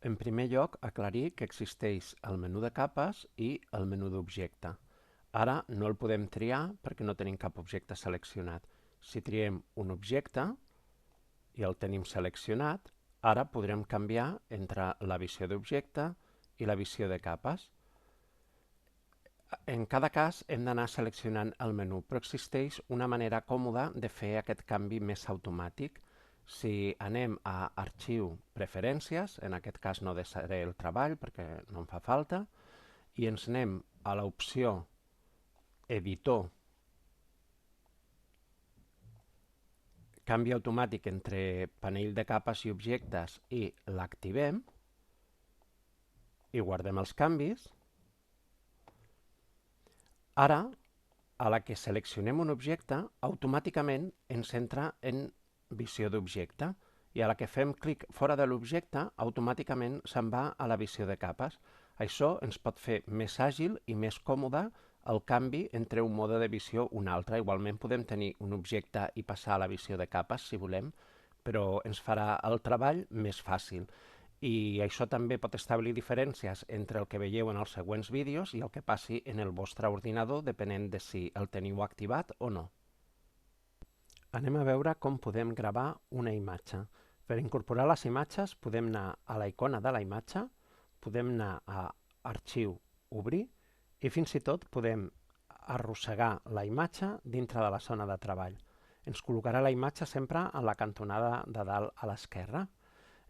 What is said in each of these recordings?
En primer lloc, aclarir que existeix el menú de capes i el menú d'objecte. Ara no el podem triar perquè no tenim cap objecte seleccionat. Si triem un objecte i el tenim seleccionat, ara podrem canviar entre la visió d'objecte i la visió de capes. En cada cas hem d'anar seleccionant el menú, però existeix una manera còmoda de fer aquest canvi més automàtic. Si anem a Arxiu, Preferències, en aquest cas no deixaré el treball perquè no em fa falta, i ens anem a l'opció Editor, canvi automàtic entre panell de capes i objectes, i l'activem, i guardem els canvis. Ara, a la que seleccionem un objecte, automàticament ens entra en visió d'objecte, i a la que fem clic fora de l'objecte, automàticament se'n va a la visió de capes. Això ens pot fer més àgil i més còmode el canvi entre un mode de visió i un altre. Igualment podem tenir un objecte i passar a la visió de capes si volem, però ens farà el treball més fàcil. I això també pot establir diferències entre el que veieu en els següents vídeos i el que passi en el vostre ordinador, depenent de si el teniu activat o no. Anem a veure com podem gravar una imatge. Per incorporar les imatges podem anar a la icona de la imatge, podem anar a Arxiu, Obrir, i fins i tot podem arrossegar la imatge dintre de la zona de treball. Ens col·locarà la imatge sempre en la cantonada de dalt a l'esquerra.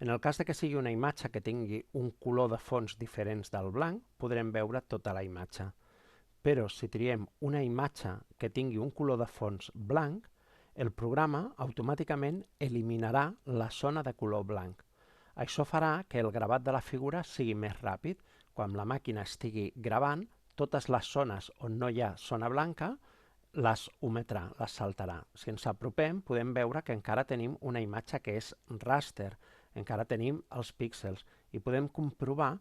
En el cas que sigui una imatge que tingui un color de fons diferents del blanc, podrem veure tota la imatge. Però si triem una imatge que tingui un color de fons blanc, el programa automàticament eliminarà la zona de color blanc. Això farà que el gravat de la figura sigui més ràpid. Quan la màquina estigui gravant, totes les zones on no hi ha zona blanca les ometrà, les saltarà. Si ens apropem, podem veure que encara tenim una imatge que és raster, encara tenim els píxels, i podem comprovar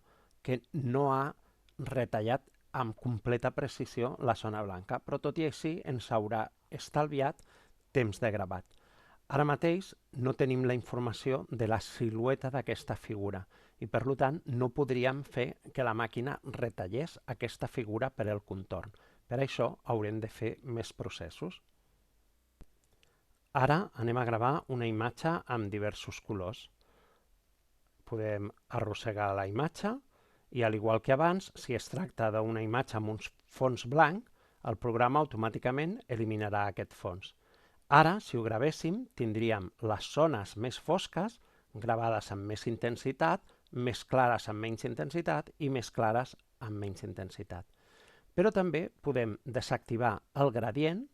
que no ha retallat amb completa precisió la zona blanca, però tot i així ens haurà estalviat temps de gravat. Ara mateix no tenim la informació de la silueta d'aquesta figura i per tant no podríem fer que la màquina retallés aquesta figura per el contorn. Per això haurem de fer més processos. Ara anem a gravar una imatge amb diversos colors. Podem arrossegar la imatge i, al igual que abans, si es tracta d'una imatge amb un fons blanc, el programa automàticament eliminarà aquest fons. Ara, si ho gravéssim, tindríem les zones més fosques gravades amb més intensitat, més clares amb menys intensitat i més clares amb menys intensitat. Però també podem desactivar el gradient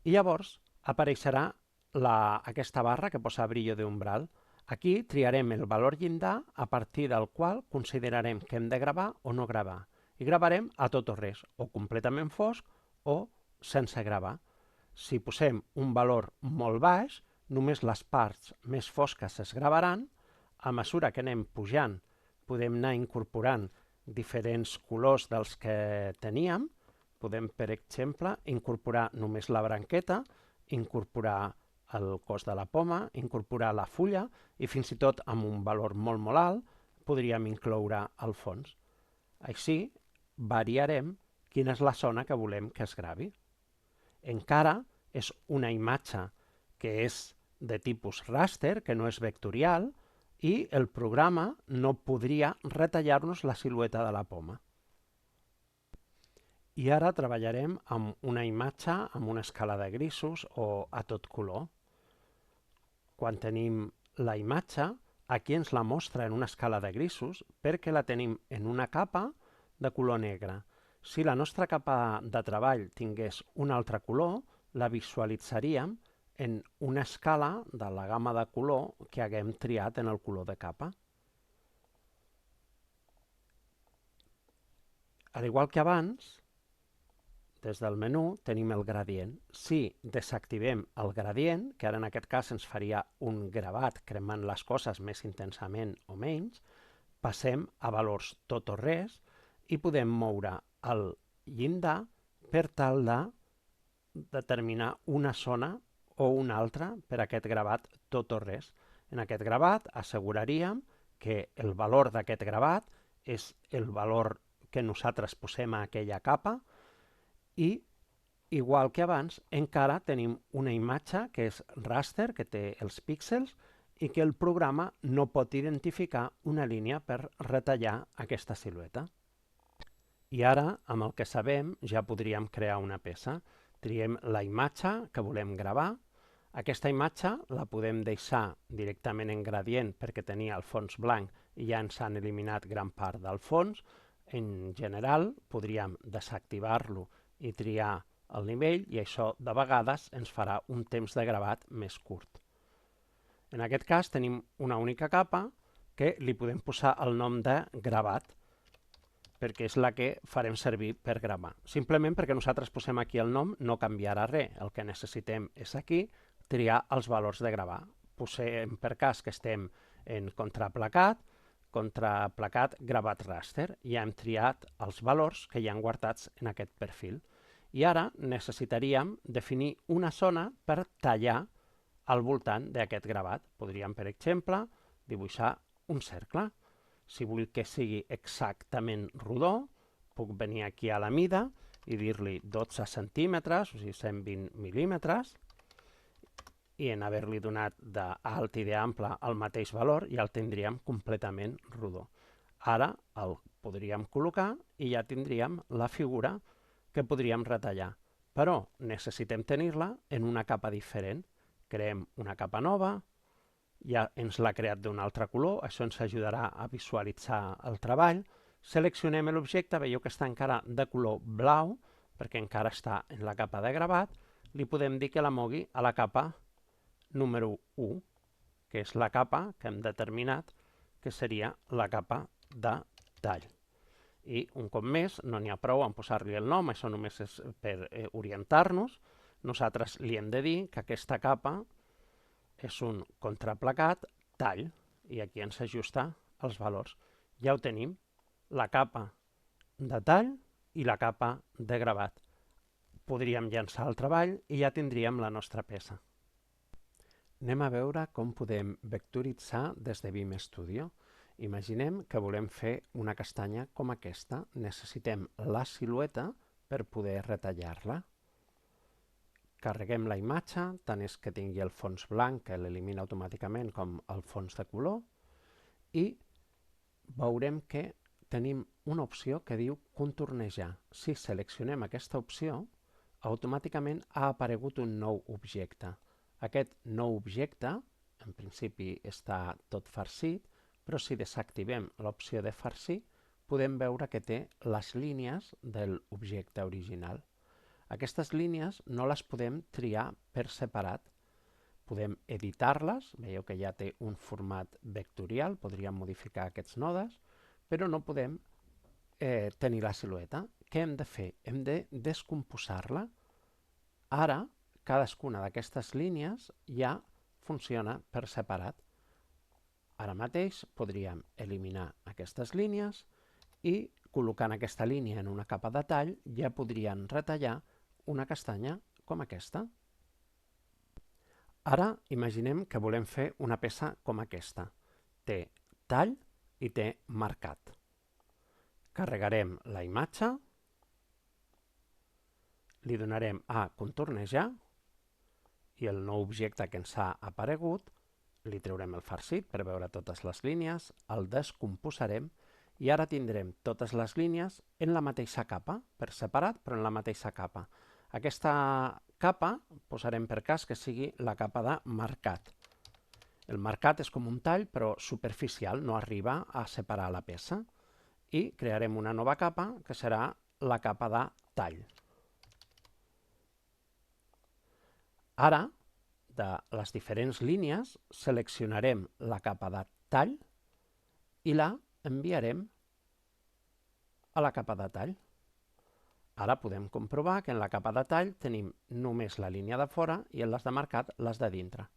i llavors apareixerà aquesta barra que posa brillo d'umbral. Aquí triarem el valor llindar a partir del qual considerarem que hem de gravar o no gravar. I gravarem a tot o res, o completament fosc o sense gravar. Si posem un valor molt baix, només les parts més fosques es gravaran. A mesura que anem pujant, podem anar incorporant diferents colors dels que teníem. Podem, per exemple, incorporar només la branqueta, incorporar el cos de la poma, incorporar la fulla i fins i tot amb un valor molt alt podríem incloure el fons. Així variarem quina és la zona que volem que es gravi. Encara és una imatge que és de tipus raster, que no és vectorial, i el programa no podria retallar-nos la silueta de la poma. I ara treballarem amb una imatge amb una escala de grisos o a tot color. Quan tenim la imatge, aquí ens la mostra en una escala de grisos perquè la tenim en una capa de color negre. Si la nostra capa de treball tingués un altre color, la visualitzaríem en una escala de la gamma de color que haguem triat en el color de capa. Al igual que abans, des del menú tenim el gradient. Si desactivem el gradient, que ara en aquest cas ens faria un gravat cremant les coses més intensament o menys, passem a valors tot o res i podem moure el llindar per tal de determinar una zona o una altra per a aquest gravat tot o res. En aquest gravat asseguraríem que el valor d'aquest gravat és el valor que nosaltres posem a aquella capa i, igual que abans, encara tenim una imatge que és raster, que té els píxels, i que el programa no pot identificar una línia per retallar aquesta silueta. I ara, amb el que sabem, ja podríem crear una peça. Triem la imatge que volem gravar. Aquesta imatge la podem deixar directament en gradient perquè tenia el fons blanc i ja ens han eliminat gran part del fons. En general, podríem desactivar-lo i triar el nivell i això de vegades ens farà un temps de gravat més curt. En aquest cas tenim una única capa que li podem posar el nom de gravat, perquè és la que farem servir per gravar. Simplement perquè nosaltres posem aquí el nom no canviarà res. El que necessitem és aquí triar els valors de gravar. Posem per cas que estem en contraplacat gravat raster. Ja hem triat els valors que hi han guardats en aquest perfil. I ara necessitaríem definir una zona per tallar al voltant d'aquest gravat. Podríem, per exemple, dibuixar un cercle. Si vull que sigui exactament rodó, puc venir aquí a la mida i dir-li 12 centímetres, o sigui 120 mil·límetres, i en haver-li donat d'alt i d'ample el mateix valor ja el tindríem completament rodó. Ara el podríem col·locar i ja tindríem la figura que podríem retallar. Però necessitem tenir-la en una capa diferent. Creem una capa nova, ja ens l'ha creat d'un altre color, això ens ajudarà a visualitzar el treball. Seleccionem l'objecte, veieu que està encara de color blau, perquè encara està en la capa de gravat. Li podem dir que la mogui a la capa número 1, que és la capa que hem determinat que seria la capa de tall. I un cop més, no n'hi ha prou en posar-li el nom, això només és per orientar-nos. Nosaltres li hem de dir que aquesta capa és un contraplacat tall, i aquí ens ajusta els valors. Ja ho tenim, la capa de tall i la capa de gravat. Podríem llançar el treball i ja tindríem la nostra peça. Anem a veure com podem vectoritzar des de Vim Studio. Imaginem que volem fer una castanya com aquesta. Necessitem la silueta per poder retallar-la. Carreguem la imatge, tant és que tingui el fons blanc, que l'elimina automàticament, com el fons de color, i veurem que tenim una opció que diu contornejar. Si seleccionem aquesta opció, automàticament ha aparegut un nou objecte. Aquest nou objecte, en principi està tot farcit, però si desactivem l'opció de farcir, podem veure que té les línies de l'objecte original. Aquestes línies no les podem triar per separat. Podem editar-les, veieu que ja té un format vectorial, podríem modificar aquests nodes, però no podem tenir la silueta. Què hem de fer? Hem de descomposar-la. Ara, cadascuna d'aquestes línies ja funciona per separat. Ara mateix podríem eliminar aquestes línies i col·locant aquesta línia en una capa de tall ja podrien retallar una castanya com aquesta. Ara imaginem que volem fer una peça com aquesta. Té tall i té marcat. Carregarem la imatge, li donarem a contornejar i el nou objecte que ens ha aparegut li treurem el farcit per veure totes les línies, el descomposarem i ara tindrem totes les línies en la mateixa capa, per separat però en la mateixa capa. Aquesta capa posarem per cas que sigui la capa de marcat. El marcat és com un tall però superficial, no arriba a separar la peça. I crearem una nova capa que serà la capa de tall. Ara, de les diferents línies, seleccionarem la capa de tall i la enviarem a la capa de tall. Ara podem comprovar que en la capa de tall tenim només la línia de fora i en les de marcat les de dintre.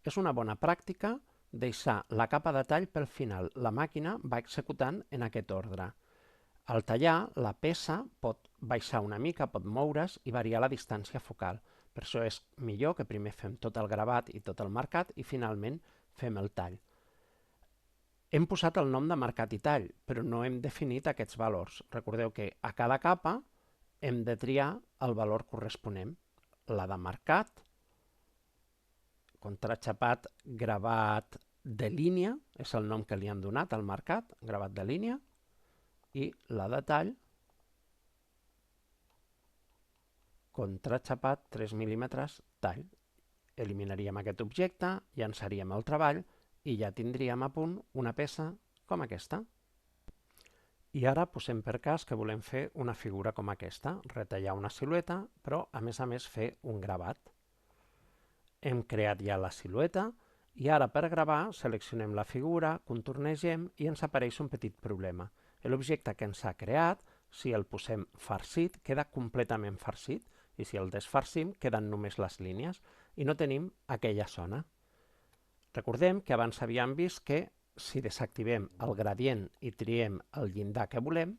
És una bona pràctica deixar la capa de tall pel final. La màquina va executant en aquest ordre. Al tallar, la peça pot baixar una mica, pot moure's i variar la distància focal. Per això és millor que primer fem tot el gravat i tot el marcat i finalment fem el tall. Hem posat el nom de marcat i tall, però no hem definit aquests valors. Recordeu que a cada capa hem de triar el valor corresponent. La de marcat, contraxapat, gravat de línia, és el nom que li han donat al marcat, gravat de línia, i la de tall, contraxapat 3 mil·límetres tall. Eliminaríem aquest objecte, llançaríem el treball i ja tindríem a punt una peça com aquesta. I ara posem per cas que volem fer una figura com aquesta, retallar una silueta, però a més fer un gravat. Hem creat ja la silueta i ara per gravar seleccionem la figura, contornegem i ens apareix un petit problema. L'objecte que ens ha creat, si el posem farcit, queda completament farcit i si el desfarcim queden només les línies i no tenim aquella zona. Recordem que abans havíem vist que si desactivem el gradient i triem el llindar que volem,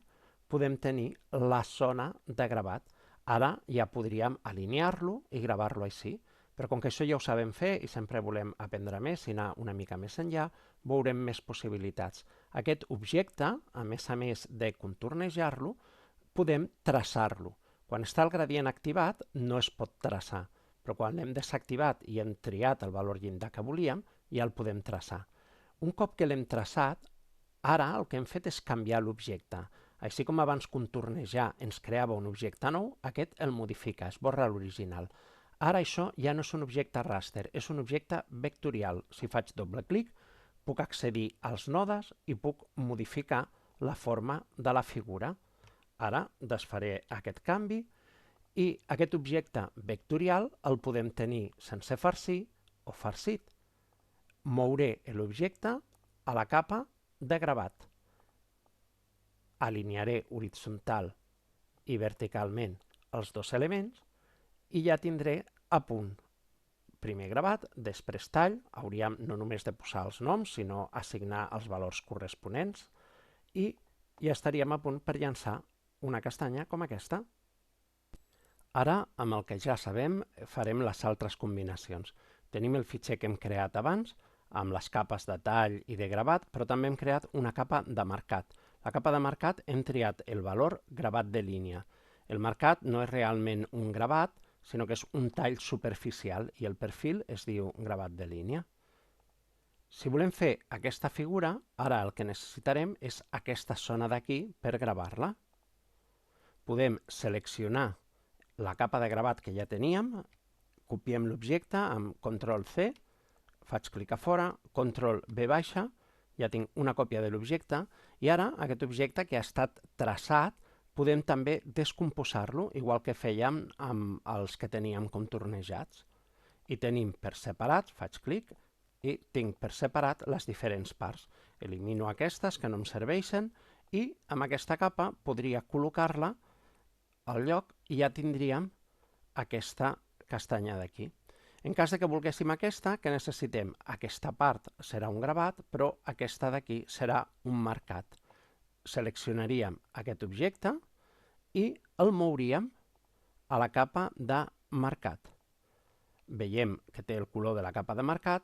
podem tenir la zona de gravat. Ara ja podríem alinear-lo i gravar-lo així, però com que això ja ho sabem fer i sempre volem aprendre més i anar una mica més enllà, veurem més possibilitats. Aquest objecte, a més de contornejar-lo, podem traçar-lo. Quan està el gradient activat no es pot traçar, però quan l'hem desactivat i hem triat el valor llindar que volíem, ja el podem traçar. Un cop que l'hem traçat, ara el que hem fet és canviar l'objecte. Així com abans contornejar ens creava un objecte nou, aquest el modifica, esborra l'original. Ara això ja no és un objecte raster, és un objecte vectorial. Si faig doble clic, puc accedir als nodes i puc modificar la forma de la figura. Ara desfaré aquest canvi i aquest objecte vectorial el podem tenir sense farcir o farcit. Mouré l'objecte a la capa de gravat. Alinearé horitzontal i verticalment els dos elements i ja tindré a punt. Primer gravat, després tall, hauríem no només de posar els noms, sinó assignar els valors corresponents i ja estaríem a punt per llançar una castanya com aquesta. Ara, amb el que ja sabem, farem les altres combinacions. Tenim el fitxer que hem creat abans, amb les capes de tall i de gravat, però també hem creat una capa de marcat. La capa de marcat hem triat el valor gravat de línia. El marcat no és realment un gravat, sinó que és un tall superficial i el perfil es diu gravat de línia. Si volem fer aquesta figura, ara el que necessitarem és aquesta zona d'aquí per gravar-la. Podem seleccionar la capa de gravat que ja teníem, copiem l'objecte amb Ctrl+C, faig clic a fora, Ctrl+V baixa, ja tinc una còpia de l'objecte, i ara aquest objecte que ha estat traçat podem també descomposar-lo, igual que fèiem amb els que teníem contornejats. I tenim per separat, faig clic, i tinc per separat les diferents parts. Elimino aquestes que no em serveixen i amb aquesta capa podria col·locar-la al lloc i ja tindríem aquesta castanya d'aquí. En cas que volguéssim aquesta, què necessitem? Aquesta part serà un gravat, però aquesta d'aquí serà un marcat. Seleccionaríem aquest objecte i el mouríem a la capa de marcat. Veiem que té el color de la capa de marcat,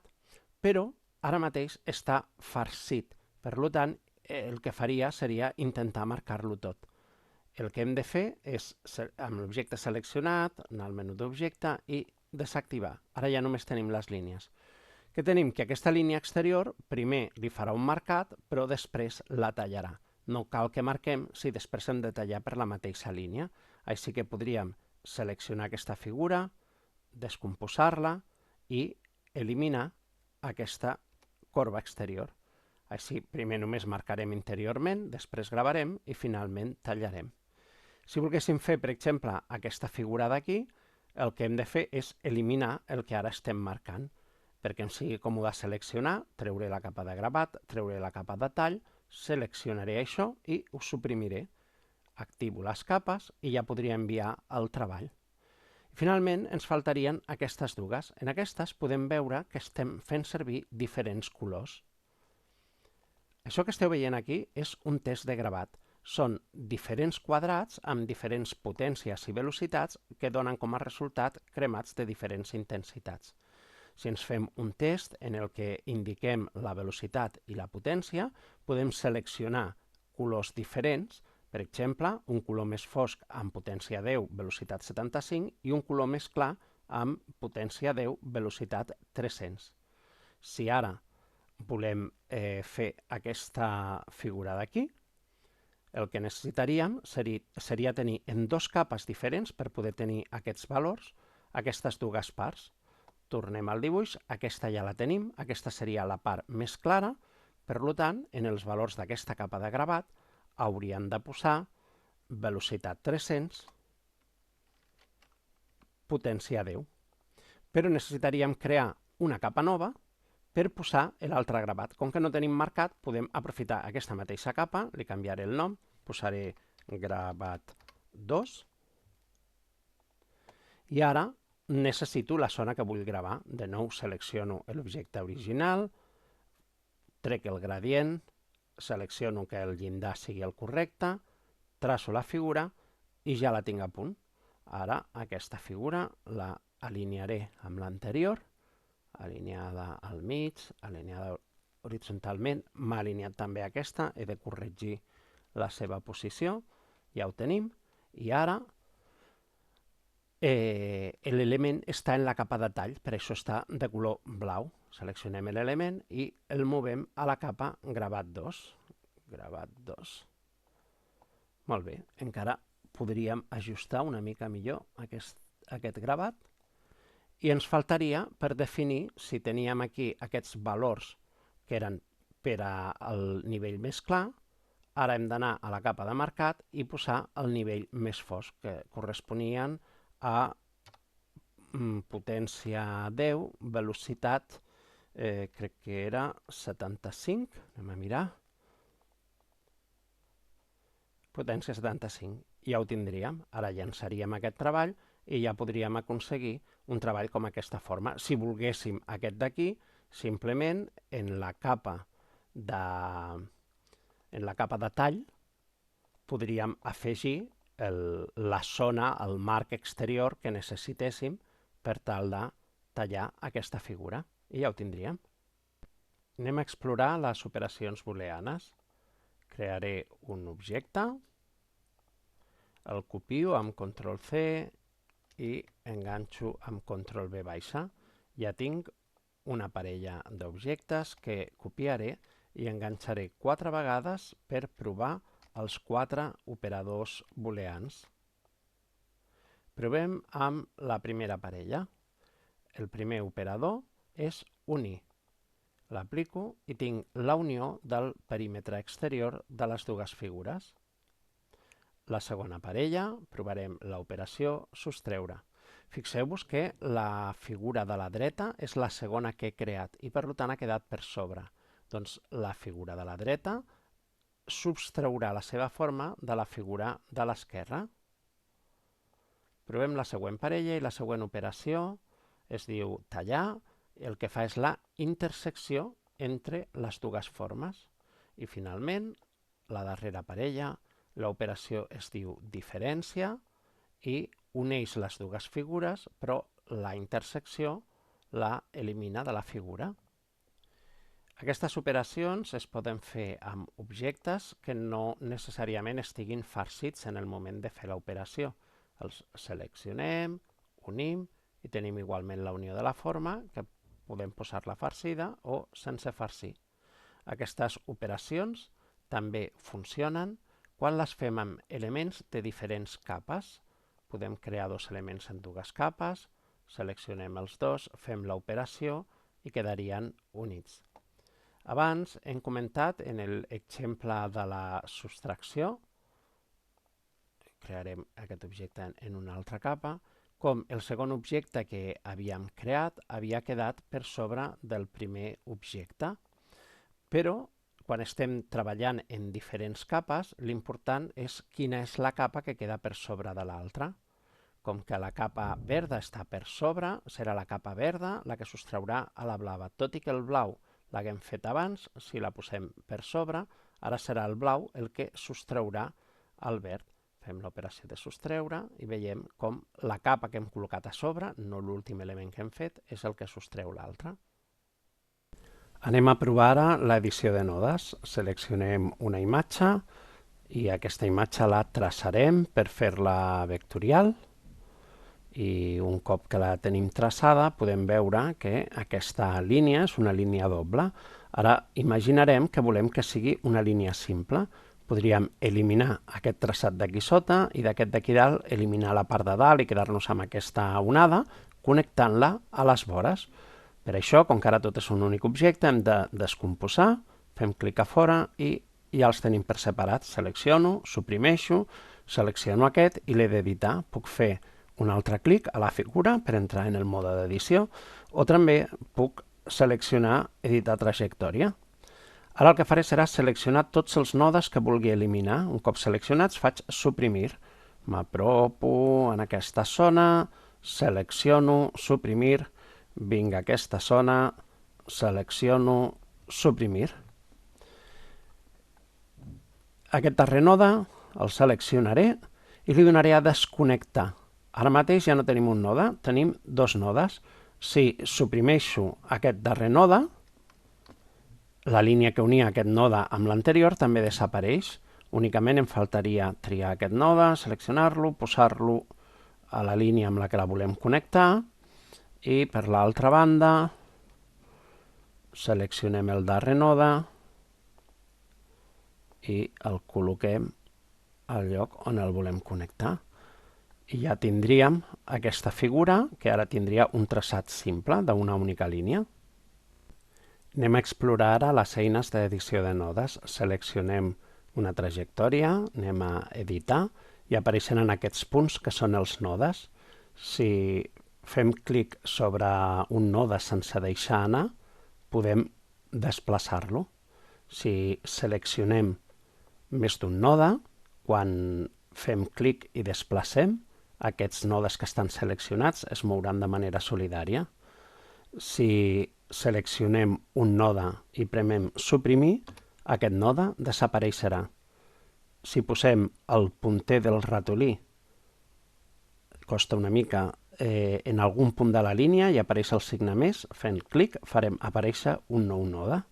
però ara mateix està farcit. Per tant, el que faria seria intentar marcar-lo tot. El que hem de fer és, amb l'objecte seleccionat, anar al menú d'objecte i desactivar. Ara ja només tenim les línies. Que tenim? Que aquesta línia exterior primer li farà un marcat, però després la tallarà. No cal que marquem si després hem de tallar per la mateixa línia. Així que podríem seleccionar aquesta figura, descomposar-la i eliminar aquesta corba exterior. Així, primer només marcarem interiorment, després gravarem i finalment tallarem. Si volguéssim fer, per exemple, aquesta figura d'aquí, el que hem de fer és eliminar el que ara estem marcant. Perquè em sigui còmode seleccionar, treuré la capa de gravat, treuré la capa de tall, seleccionaré això i ho suprimiré. Activo les capes i ja podria enviar el treball. Finalment, ens faltarien aquestes dues. En aquestes podem veure que estem fent servir diferents colors. Això que esteu veient aquí és un test de gravat. Són diferents quadrats amb diferents potències i velocitats que donen com a resultat cremats de diferents intensitats. Si ens fem un test en el que indiquem la velocitat i la potència, podem seleccionar colors diferents, per exemple, un color més fosc amb potència 10, velocitat 75, i un color més clar amb potència 10, velocitat 300. Si ara volem fer aquesta figura d'aquí, el que necessitaríem seria tenir en dos capes diferents per poder tenir aquests valors, aquestes dues parts. Tornem al dibuix, aquesta ja la tenim, aquesta seria la part més clara, per tant, en els valors d'aquesta capa de gravat hauríem de posar velocitat 300, potència 10. Però necessitaríem crear una capa nova per posar l'altre gravat. Com que no tenim marcat, podem aprofitar aquesta mateixa capa, li canviaré el nom, posaré gravat 2, i ara necessito la zona que vull gravar. De nou selecciono l'objecte original, trec el gradient, selecciono que el llindar sigui el correcte, traço la figura i ja la tinc a punt. Ara aquesta figura la alinearé amb l'anterior, alineada al mig, alineada horitzontalment. M'ha alineat també aquesta, he de corregir la seva posició, ja ho tenim, i ara l'element està en la capa de tall, per això està de color blau. Seleccionem l'element i el movem a la capa gravat 2. Gravat 2. Molt bé, encara podríem ajustar una mica millor aquest gravat, i ens faltaria per definir si teníem aquí aquests valors que eren per al nivell més clar. Ara hem d'anar a la capa de marcat i posar el nivell més fosc, que corresponien a potència 10, velocitat, crec que era 75, anem a mirar, potència 75, ja ho tindríem. Ara llançaríem aquest treball i ja podríem aconseguir un treball com aquesta forma. Si volguéssim aquest d'aquí, simplement en la capa de tall podríem afegir la zona, el marc exterior que necessitéssim per tal de tallar aquesta figura, i ja ho tindríem. Anem a explorar les operacions booleanes. Crearé un objecte, el copio amb Ctrl+C i enganxo amb Ctrl+V baixa. Ja tinc una parella d'objectes que copiaré i enganxaré 4 vegades per provar els 4 operadors booleans. Provem amb la primera parella. El primer operador és unir. L'aplico i tinc la unió del perímetre exterior de les dues figures. La segona parella, provarem l'operació sostreure. Fixeu-vos que la figura de la dreta és la segona que he creat i per tant ha quedat per sobre. Doncs la figura de la dreta subtraurà la seva forma de la figura de l'esquerra. Provem la següent parella i la següent operació es diu tallar. El que fa és la intersecció entre les dues formes. I finalment, la darrera parella, l'operació es diu diferència i uneix les dues figures, però la intersecció la elimina de la figura. Aquestes operacions es poden fer amb objectes que no necessàriament estiguin farcits en el moment de fer l'operació. Els seleccionem, unim i tenim igualment la unió de la forma, que podem posar-la farcida o sense farcir. Aquestes operacions també funcionen quan les fem amb elements de diferents capes. Podem crear dos elements en dues capes, seleccionem els dos, fem l'operació i quedarien units. Abans hem comentat en l'exemple de la sostracció, crearem aquest objecte en una altra capa, com el segon objecte que havíem creat havia quedat per sobre del primer objecte. Però quan estem treballant en diferents capes, l'important és quina és la capa que queda per sobre de l'altra. Com que la capa verda està per sobre, serà la capa verda la que sostraurà a la blava. Tot i que el blau l'haguem fet abans, si la posem per sobre, ara serà el blau el que sostraurà al verd. Fem l'operació de sostreure i veiem com la capa que hem col·locat a sobre, no l'últim element que hem fet, és el que sostreu l'altre. Anem a provar ara l'edició de nodes. Seleccionem una imatge i aquesta imatge la traçarem per fer-la vectorial. I un cop que la tenim traçada podem veure que aquesta línia és una línia doble. Ara imaginarem que volem que sigui una línia simple. Podríem eliminar aquest traçat d'aquí sota i d'aquest d'aquí dalt eliminar la part de dalt i quedar-nos amb aquesta onada connectant-la a les vores. Per això, com que ara tot és un únic objecte, hem de descomposar, fem clic a fora i ja els tenim per separat. Selecciono, suprimeixo, selecciono aquest i l'he d'editar. Puc fer un altre clic a la figura per entrar en el mode d'edició o també puc seleccionar editar trajectòria. Ara el que faré serà seleccionar tots els nodes que vulgui eliminar. Un cop seleccionats faig suprimir. M'apropo en aquesta zona, selecciono, suprimir, vinc a aquesta zona, selecciono, suprimir. Aquest darrer node el seleccionaré i li donaré a desconnectar. Ara mateix ja no tenim un node, tenim dos nodes. Si suprimeixo aquest darrer node, la línia que unia aquest node amb l'anterior també desapareix. Únicament em faltaria triar aquest node, seleccionar-lo, posar-lo a la línia amb la que la volem connectar i per l'altra banda seleccionem el darrer node i el col·loquem al lloc on el volem connectar. I ja tindríem aquesta figura que ara tindria un traçat simple d'una única línia. Anem a explorar ara les eines d'edició de nodes. Seleccionem una trajectòria, anem a editar i apareixen aquests punts que són els nodes. Si fem clic sobre un node sense deixar anar, podem desplaçar-lo. Si seleccionem més d'un node, quan fem clic i desplacem, aquests nodes que estan seleccionats es mouran de manera solidària. Si seleccionem un node i premem suprimir, aquest node desapareixerà. Si posem el punter del ratolí, costa una mica, en algun punt de la línia i apareix el signe més, fent clic farem aparèixer un nou node.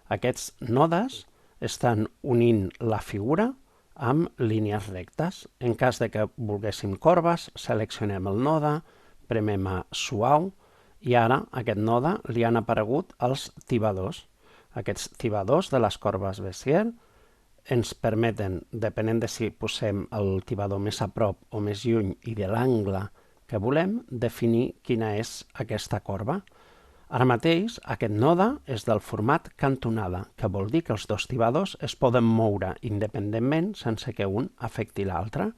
Aquests nodes estan unint la figura amb línies rectes. En cas de que volguéssim corbes, seleccionem el node, premem a suau i ara a aquest node li han aparegut els tibadors. Aquests tibadors de les corbes Bézier ens permeten, depenent de si posem el tibador més a prop o més lluny i de l'angle que volem, definir quina és aquesta corba. Ara mateix aquest node és del format cantonada, que vol dir que els dos tibadors es poden moure independentment sense que un afecti l'altre.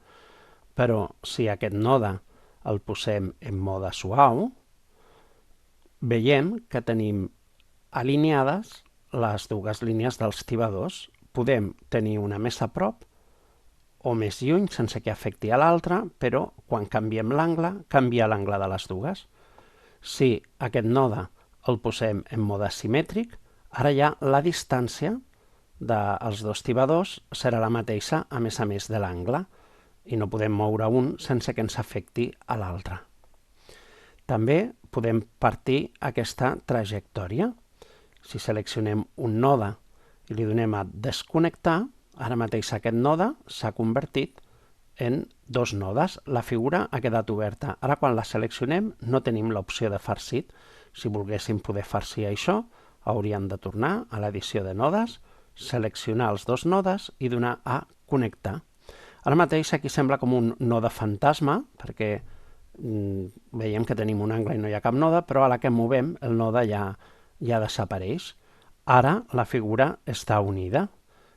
Però si aquest node el posem en mode suau, veiem que tenim alineades les dues línies dels tibadors. Podem tenir una més a prop o més lluny sense que afecti a l'altra, però quan canviem l'angle, canvia l'angle de les dues. Si aquest node el posem en mode simètric, ara ja la distància dels dos tibadors serà la mateixa a més de l'angle i no podem moure un sense que ens afecti a l'altre. També podem partir aquesta trajectòria. Si seleccionem un node i li donem a desconnectar, ara mateix aquest node s'ha convertit en dos nodes. La figura ha quedat oberta. Ara quan la seleccionem no tenim l'opció de farcit. Si volguéssim poder farcir això, hauríem de tornar a l'edició de nodes, seleccionar els dos nodes i donar a connectar. Ara mateix aquí sembla com un node fantasma, perquè veiem que tenim un angle i no hi ha cap node, però a la que movem el node ja desapareix. Ara la figura està unida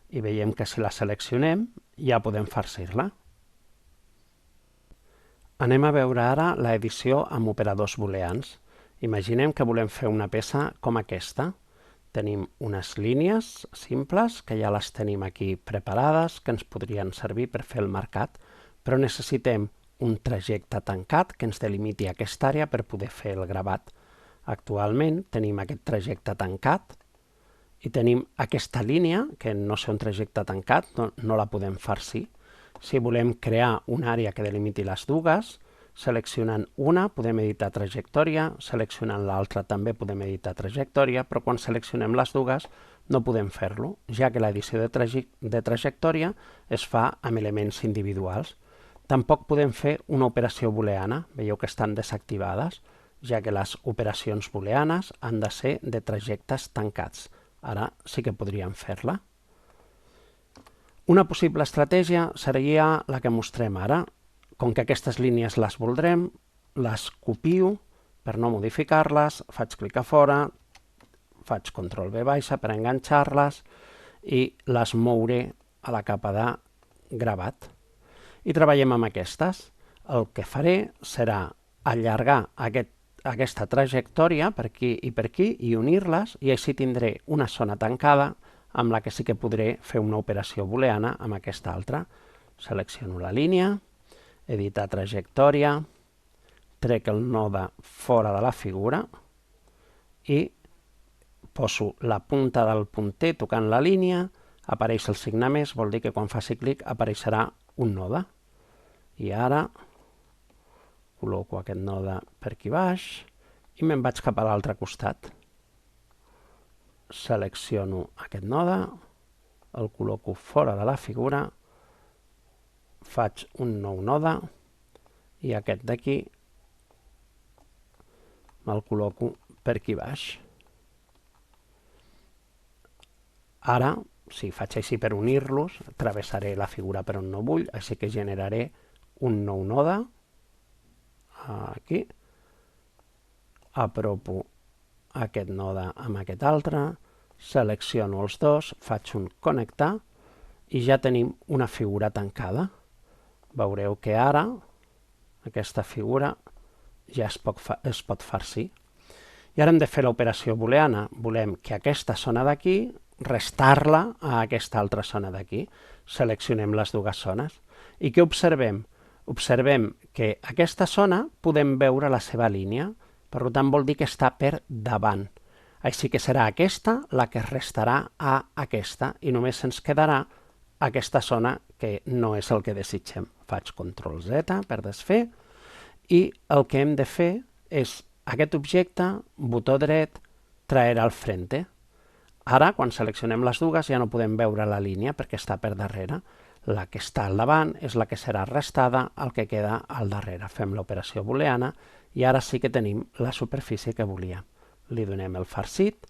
i veiem que si la seleccionem ja podem farcir-la. Anem a veure ara l'edició amb operadors booleans. Imaginem que volem fer una peça com aquesta. Tenim unes línies simples, que ja les tenim aquí preparades, que ens podrien servir per fer el marcat, però necessitem un trajecte tancat que ens delimiti aquesta àrea per poder fer el gravat. Actualment tenim aquest trajecte tancat i tenim aquesta línia, que no sé un trajecte tancat, no la podem farcir. Si volem crear una àrea que delimiti les dues, seleccionant una podem editar trajectòria, seleccionant l'altra també podem editar trajectòria, però quan seleccionem les dues no podem fer-lo, ja que l'edició de trajectòria es fa amb elements individuals. Tampoc podem fer una operació booleana, veieu que estan desactivades, ja que les operacions booleanes han de ser de trajectes tancats. Ara sí que podríem fer-la. Una possible estratègia seria la que mostrem ara. Com que aquestes línies les voldrem, les copio per no modificar-les, faig clic a fora, faig Ctrl V baixa per enganxar-les i les mouré a la capa de gravat. I treballem amb aquestes. El que faré serà allargar aquesta trajectòria per aquí i unir-les, i així tindré una zona tancada amb la que sí que podré fer una operació booleana amb aquesta altra. Selecciono la línia, editar trajectòria, trec el node fora de la figura i poso la punta del punter tocant la línia, apareix el signe més, vol dir que quan faci clic apareixerà un node. I ara col·loco aquest node per aquí baix i me'n vaig cap a l'altre costat. Selecciono aquest node, el col·loco fora de la figura, faig un nou node i aquest d'aquí me'l col·loco per aquí baix. Ara, si faig així per unir-los, travessaré la figura per on no vull, així que generaré un nou node aquí, apropo aquest node amb aquest altre, selecciono els dos, faig un connectar i ja tenim una figura tancada. Veureu que ara aquesta figura ja es pot farcir. I ara hem de fer l'operació booleana. Volem que aquesta zona d'aquí restar-la a aquesta altra zona d'aquí. Seleccionem les dues zones. I què observem? Observem que aquesta zona podem veure la seva línia, per tant vol dir que està per davant. Així que serà aquesta la que restarà a aquesta i només ens quedarà aquesta zona que no és el que desitgem. Faig Ctrl Z per desfer i el que hem de fer és aquest objecte, botó dret, traer al frente. Ara, quan seleccionem les dues, ja no podem veure la línia perquè està per darrere. La que està al davant és la que serà restada al que queda al darrere. Fem l'operació booleana i ara sí que tenim la superfície que volíem. Li donem el farcit,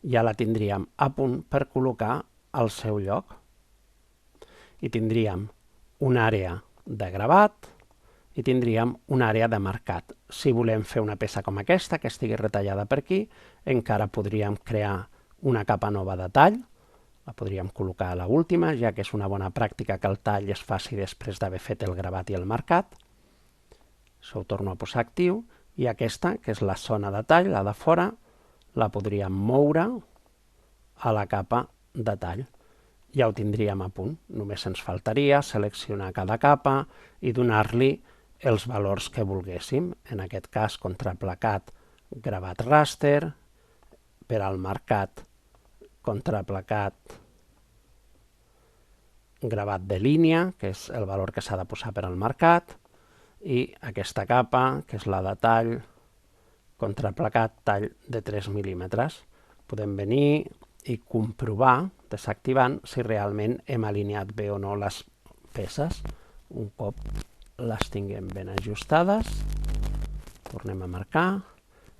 ja la tindríem a punt per col·locar al seu lloc. I tindríem una àrea de gravat i tindríem una àrea de marcat. Si volem fer una peça com aquesta, que estigui retallada per aquí, encara podríem crear una capa nova de tall, la podríem col·locar a l'última, ja que és una bona pràctica que el tall es faci després d'haver fet el gravat i el marcat. Això ho torno a posar actiu, i aquesta, que és la zona de tall, la de fora, la podríem moure a la capa de tall. Ja ho tindríem a punt. Només ens faltaria seleccionar cada capa i donar-li els valors que volguéssim. En aquest cas, contraplacat, gravat ràster, per al marcat, contraplacat, gravat de línia, que és el valor que s'ha de posar per al marcat, i aquesta capa, que és la de tall, contraplacat, tall de 3 mil·límetres. Podem venir i comprovar, desactivant, si realment hem alineat bé o no les peces. Un cop les tinguem ben ajustades, tornem a marcar,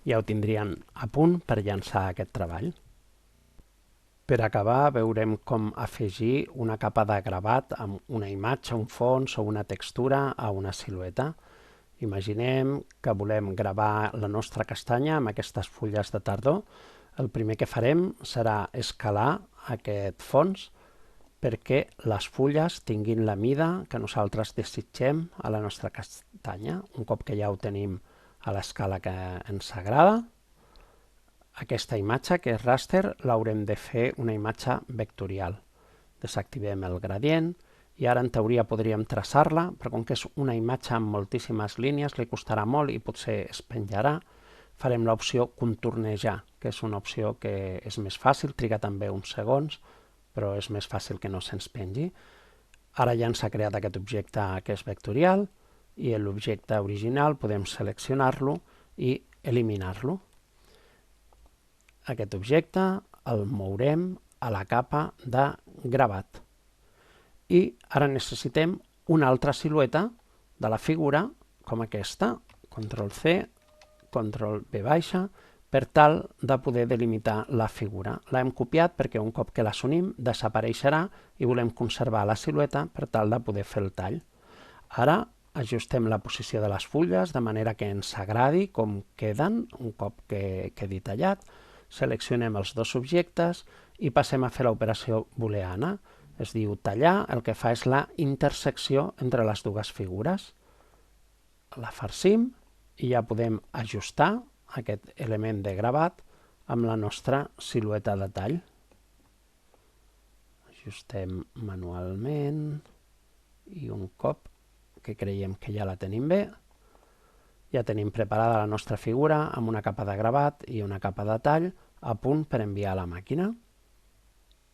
ja ho tindrien a punt per llançar aquest treball. Per acabar, veurem com afegir una capa de gravat amb una imatge, un fons o una textura a una silueta. Imaginem que volem gravar la nostra castanya amb aquestes fulles de tardor. El primer que farem serà escalar aquest fons perquè les fulles tinguin la mida que nosaltres desitgem a la nostra castanya. Un cop que ja ho tenim a l'escala que ens agrada, aquesta imatge, que és ràster, l'haurem de fer una imatge vectorial. Desactivem el gradient i ara en teoria podríem traçar-la, però com que és una imatge amb moltíssimes línies li costarà molt i potser es penjarà. Farem l'opció contornejar, que és una opció que és més fàcil, triga també uns segons, però és més fàcil que no se'ns pengi. Ara ja ens ha creat aquest objecte que és vectorial i l'objecte original podem seleccionar-lo i eliminar-lo. Aquest objecte el mourem a la capa de gravat. I ara necessitem una altra silueta de la figura, com aquesta, Ctrl+C, Ctrl+V, per tal de poder delimitar la figura. L'hem copiat perquè un cop que la s'unim desapareixerà i volem conservar la silueta per tal de poder fer el tall. Ara ajustem la posició de les fulles de manera que ens agradi com queden un cop que quedi tallat. Seleccionem els dos objectes i passem a fer l'operació booleana. Es diu tallar, el que fa és la intersecció entre les dues figures. La farcim i ja podem ajustar aquest element de gravat amb la nostra silueta de tall. Ajustem manualment i un cop que creiem que ja la tenim bé, ja tenim preparada la nostra figura amb una capa de gravat i una capa de tall a punt per enviar a la màquina.